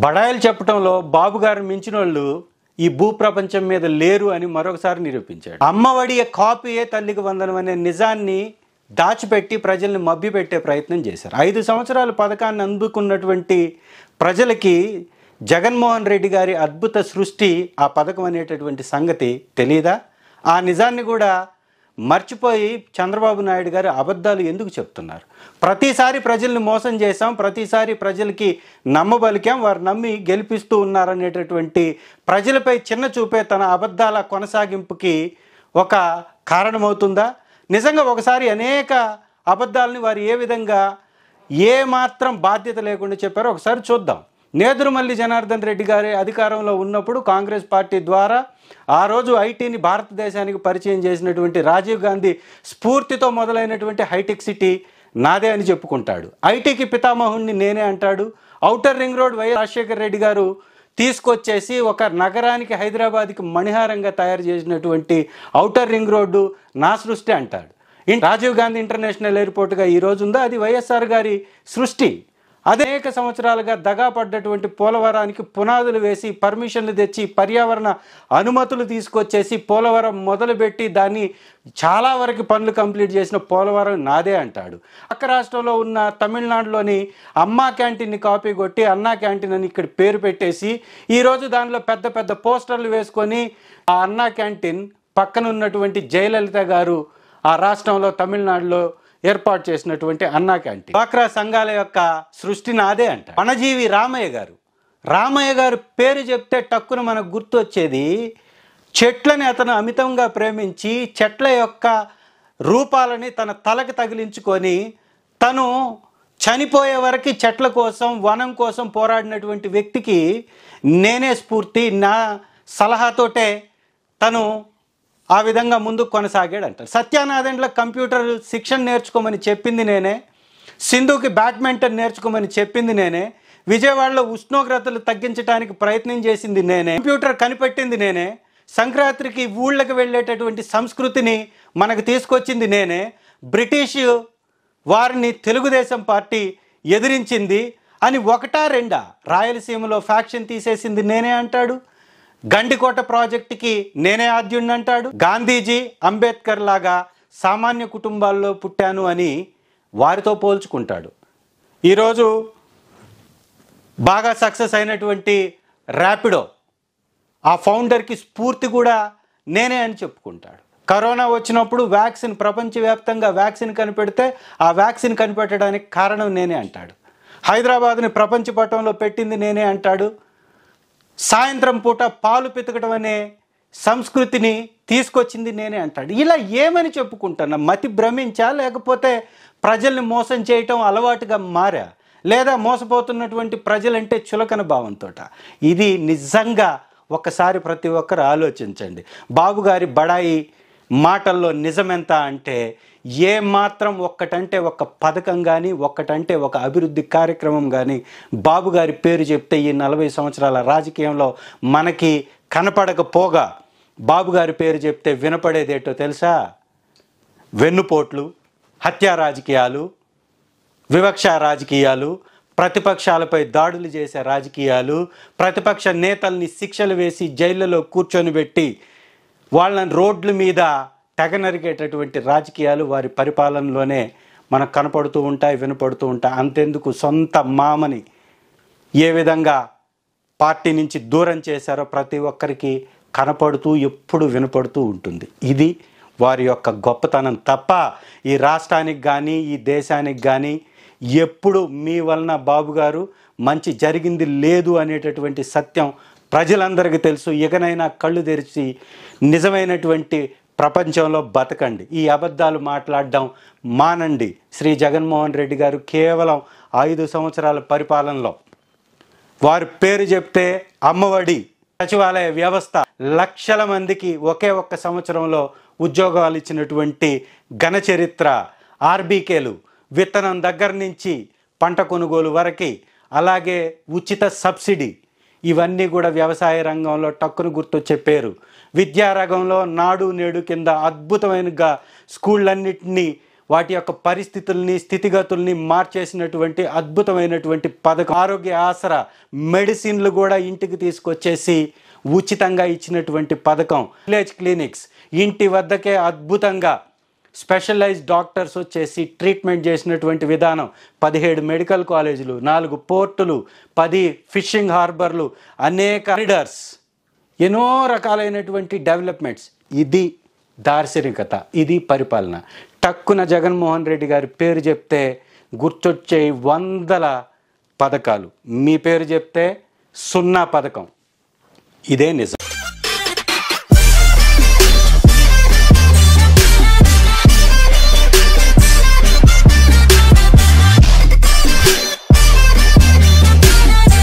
బడాయిలు చెప్పడంలో బాబు గారు మించినోళ్ళు ఈ భూప్రపంచం మీద లేరు అని మరొకసారి నిరూపించాడు. అమ్మఒడి కాపీయే తల్లికి వందనం అనే నిజాన్ని దాచిపెట్టి ప్రజల్ని మభ్యపెట్టే ప్రయత్నం చేశారు. 5 సంవత్సరాల పథకాన్ని అందుకున్నటువంటి ప్రజలకి జగన్మోహన్ రెడ్డి గారి అద్భుత సృష్టి ఆ పథకం అనేటటువంటి సంగతి తెలీదా? ఆ నిజాన్ని కూడా మర్చిపోయి చంద్రబాబు నాయుడు గారు అబద్ధాలు ఎందుకు చెప్తున్నారు? ప్రతిసారి ప్రజల్ని మోసం చేశాం, ప్రతిసారి ప్రజలకి నమ్మబలికాం, వారు నమ్మి గెలిపిస్తూ ఉన్నారనేటటువంటి ప్రజలపై చిన్న చూపే తన అబద్ధాల కొనసాగింపుకి ఒక కారణమవుతుందా? నిజంగా ఒకసారి అనేక అబద్ధాలని వారు ఏ విధంగా ఏమాత్రం బాధ్యత లేకుండా చెప్పారో ఒకసారి చూద్దాం. నేదురుమల్లి జనార్దన్ రెడ్డి గారి అధికారంలో ఉన్నప్పుడు కాంగ్రెస్ పార్టీ ద్వారా ఆ రోజు ఐటీని భారతదేశానికి పరిచయం చేసినటువంటి రాజీవ్ గాంధీ స్ఫూర్తితో మొదలైనటువంటి హైటెక్ సిటీ నాదే అని చెప్పుకుంటాడు. ఐటీకి పితామహుణ్ణి నేనే అంటాడు. Outer ring road YS Rajasekhara Reddy గారు తీసుకొచ్చేసి ఒక నగరానికి హైదరాబాద్కి మణిహారంగా తయారు చేసినటువంటి ఔటర్ రింగ్ రోడ్డు నా సృష్టి అంటాడు. రాజీవ్ గాంధీ ఇంటర్నేషనల్ ఎయిర్పోర్ట్గా ఈరోజు ఉందా, అది వైఎస్ఆర్ గారి సృష్టి. అనేక సంవత్సరాలుగా దగా పడ్డటువంటి పోలవరానికి పునాదులు వేసి పర్మిషన్లు తెచ్చి పర్యావరణ అనుమతులు తీసుకొచ్చేసి పోలవరం మొదలుపెట్టి దాన్ని చాలా వరకు పనులు కంప్లీట్ చేసిన పోలవరం నాదే అంటాడు. పక్క రాష్ట్రంలో ఉన్న తమిళనాడులోని అమ్మా క్యాంటీన్ని కాపీ కొట్టి అన్నా క్యాంటీన్ అని ఇక్కడ పేరు పెట్టేసి ఈరోజు దానిలో పెద్ద పెద్ద పోస్టర్లు వేసుకొని ఆ అన్నా క్యాంటీన్ పక్కన ఉన్నటువంటి జయలలిత గారు ఆ రాష్ట్రంలో తమిళనాడులో ఏర్పాటు చేసినటువంటి అన్నా క్యాంటీన్ డ్వాక్రా సంఘాల యొక్క సృష్టి నాదే అంట. పణజీవి రామయ్య గారు పేరు చెప్తే టక్కున మనకు గుర్తొచ్చేది చెట్లని అతను అమితంగా ప్రేమించి చెట్ల యొక్క రూపాలని తన తలకు తగిలించుకొని తను చనిపోయే వరకు చెట్ల కోసం వనం కోసం పోరాడినటువంటి వ్యక్తికి నేనే స్ఫూర్తి, నా సలహాతోటే తను ఆ విధంగా ముందుకు కొనసాగాడు అంటారు. సత్యానాథన్ల కంప్యూటర్ శిక్షణ నేర్చుకోమని చెప్పింది నేనే, సింధుకి బ్యాడ్మింటన్ నేర్చుకోమని చెప్పింది నేనే, విజయవాడలో ఉష్ణోగ్రతలు తగ్గించడానికి ప్రయత్నం చేసింది నేనే, కంప్యూటర్ కనిపెట్టింది నేనే, సంక్రాంతికి ఊళ్ళకి వెళ్ళేటటువంటి సంస్కృతిని మనకు తీసుకొచ్చింది నేనే, బ్రిటిష్ వారిని తెలుగుదేశం పార్టీ ఎదిరించింది అని ఒకటా రెండా రాయలసీమలో ఫ్యాక్షన్ తీసేసింది నేనే అంటాడు. గండికోట ప్రాజెక్టుకి నేనే ఆద్యుడిని అంటాడు. గాంధీజీ అంబేద్కర్ లాగా సామాన్య కుటుంబాల్లో పుట్టాను అని వారితో పోల్చుకుంటాడు. ఈరోజు బాగా సక్సెస్ అయినటువంటి ర్యాపిడో ఆ ఫౌండర్కి స్ఫూర్తి కూడా నేనే అని చెప్పుకుంటాడు. కరోనా వచ్చినప్పుడు వ్యాక్సిన్ ప్రపంచవ్యాప్తంగా వ్యాక్సిన్ కనిపెడితే ఆ వ్యాక్సిన్ కనిపెట్టడానికి కారణం నేనే అంటాడు. హైదరాబాద్ని ప్రపంచ పటంలో పెట్టింది నేనే అంటాడు. సాయంత్రం పూట పాలు పితకడం అనే సంస్కృతిని తీసుకొచ్చింది నేనే అంటాడు. ఇలా ఏమని చెప్పుకుంటున్నా? మతి భ్రమించా, లేకపోతే ప్రజల్ని మోసం చేయటం అలవాటుగా మారా, లేదా మోసపోతున్నటువంటి ప్రజలంటే చులకన భావంతో? ఇది నిజంగా ఒకసారి ప్రతి ఒక్కరు ఆలోచించండి. బాబు గారి బడాయి మాటల్లో నిజమెంత అంటే ఏ మాత్రం ఒక్కటంటే ఒక పథకం కానీ ఒక్కటంటే ఒక అభివృద్ధి కార్యక్రమం కానీ బాబు గారి పేరు చెప్తే ఈ 40 సంవత్సరాల రాజకీయంలో మనకి కనపడకపోగా బాబు గారి పేరు చెప్తే వినపడేదేటో తెలుసా? వెన్నుపోట్లు, హత్యా రాజకీయాలు, వివక్ష రాజకీయాలు, ప్రతిపక్షాలపై దాడులు చేసే రాజకీయాలు, ప్రతిపక్ష నేతల్ని శిక్షలు వేసి జైళ్ళలో కూర్చొని పెట్టి వాళ్ళని రోడ్ల మీద తెగ నరికేటటువంటి రాజకీయాలు వారి పరిపాలనలోనే మనకు కనపడుతూ ఉంటాయి, వినపడుతూ ఉంటాయి. అంతెందుకు సొంత మామని ఏ విధంగా పార్టీ నుంచి దూరం చేశారో ప్రతి ఒక్కరికి కనపడుతూ ఎప్పుడు వినపడుతూ ఉంటుంది. ఇది వారి యొక్క గొప్పతనం తప్ప ఈ రాష్ట్రానికి కానీ ఈ దేశానికి కానీ ఎప్పుడు మీ వలన బాబు గారు మంచి జరిగింది లేదు అనేటటువంటి సత్యం ప్రజలందరికీ తెలుసు. ఇకనైనా కళ్ళు తెరిచి నిజమైనటువంటి ప్రపంచంలో బతకండి. ఈ అబద్ధాలు మాట్లాడడం మానండి. శ్రీ జగన్మోహన్ రెడ్డి గారు కేవలం 5 సంవత్సరాల పరిపాలనలో వారి పేరు చెప్తే అమ్మఒడి, సచివాలయ వ్యవస్థ, లక్షల మందికి ఒకే ఒక్క సంవత్సరంలో ఉద్యోగాలు ఇచ్చినటువంటి ఘన చరిత్ర, ఆర్బీకేలు, విత్తనం దగ్గర నుంచి పంట కొనుగోలు వరకు, అలాగే ఉచిత సబ్సిడీ, ఇవన్నీ కూడా వ్యవసాయ రంగంలో టక్కును గుర్తొచ్చే పేరు. విద్యారంగంలో నాడు నేడు కింద అద్భుతమైనగా స్కూళ్ళన్నింటినీ వాటి యొక్క పరిస్థితుల్ని స్థితిగతుల్ని మార్చేసినటువంటి అద్భుతమైనటువంటి పథకం. ఆరోగ్య ఆసరా మెడిసిన్లు కూడా ఇంటికి తీసుకొచ్చేసి ఉచితంగా ఇచ్చినటువంటి పథకం. విలేజ్ క్లినిక్స్ ఇంటి వద్దకే అద్భుతంగా స్పెషలైజ్డ్ డాక్టర్స్ వచ్చేసి ట్రీట్మెంట్ చేసినటువంటి విధానం. 17 మెడికల్ కాలేజీలు, 4 పోర్టులు, 10 ఫిషింగ్ హార్బర్లు, అనేక కారిడార్స్, ఎన్నో రకాలైనటువంటి డెవలప్మెంట్స్. ఇది దార్శనికత, ఇది పరిపాలన. టక్కున జగన్మోహన్ రెడ్డి గారి పేరు చెప్తే గుర్తొచ్చే వందల పథకాలు, మీ పేరు చెప్తే 0 పథకం. ఇదే నిజం.